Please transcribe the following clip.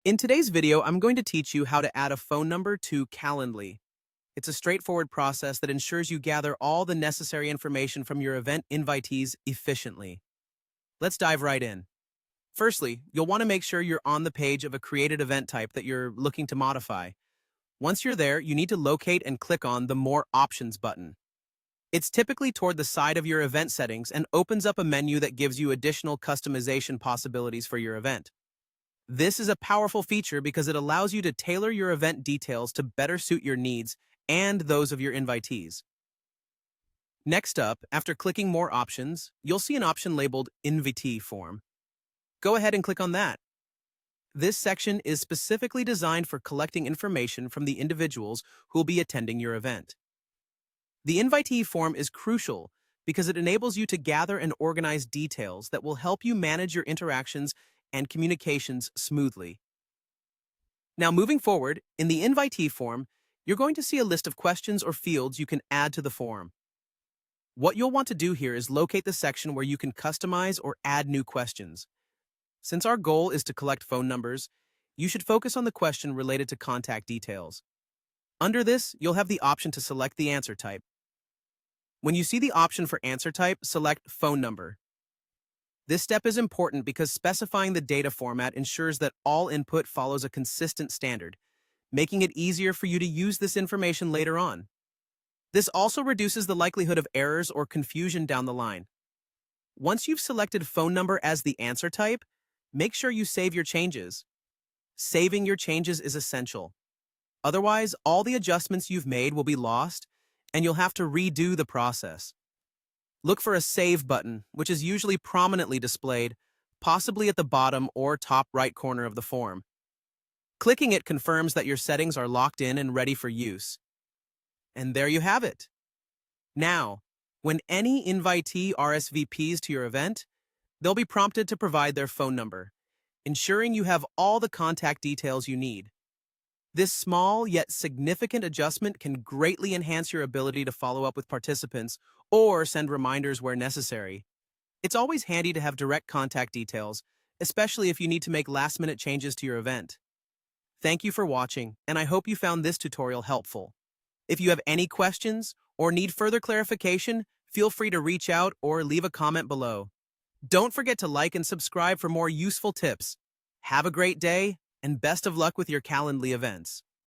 In today's video, I'm going to teach you how to add a phone number to Calendly. It's a straightforward process that ensures you gather all the necessary information from your event invitees efficiently. Let's dive right in. Firstly, you'll want to make sure you're on the page of a created event type that you're looking to modify. Once you're there, you need to locate and click on the More Options button. It's typically toward the side of your event settings and opens up a menu that gives you additional customization possibilities for your event. This is a powerful feature because it allows you to tailor your event details to better suit your needs and those of your invitees. Next up, after clicking More Options, you'll see an option labeled Invitee Form. Go ahead and click on that. This section is specifically designed for collecting information from the individuals who will be attending your event. The invitee form is crucial because it enables you to gather and organize details that will help you manage your interactions and communications smoothly. Now, moving forward, in the invitee form, you're going to see a list of questions or fields you can add to the form. What you'll want to do here is locate the section where you can customize or add new questions. Since our goal is to collect phone numbers, you should focus on the question related to contact details. Under this, you'll have the option to select the answer type. When you see the option for answer type, select Phone Number. This step is important because specifying the data format ensures that all input follows a consistent standard, making it easier for you to use this information later on. This also reduces the likelihood of errors or confusion down the line. Once you've selected phone number as the answer type, make sure you save your changes. Saving your changes is essential. Otherwise, all the adjustments you've made will be lost, and you'll have to redo the process. Look for a Save button, which is usually prominently displayed, possibly at the bottom or top right corner of the form. Clicking it confirms that your settings are locked in and ready for use. And there you have it. Now, when any invitee RSVPs to your event, they'll be prompted to provide their phone number, ensuring you have all the contact details you need. This small yet significant adjustment can greatly enhance your ability to follow up with participants or send reminders where necessary. It's always handy to have direct contact details, especially if you need to make last-minute changes to your event. Thank you for watching, and I hope you found this tutorial helpful. If you have any questions or need further clarification, feel free to reach out or leave a comment below. Don't forget to like and subscribe for more useful tips. Have a great day, and best of luck with your Calendly events.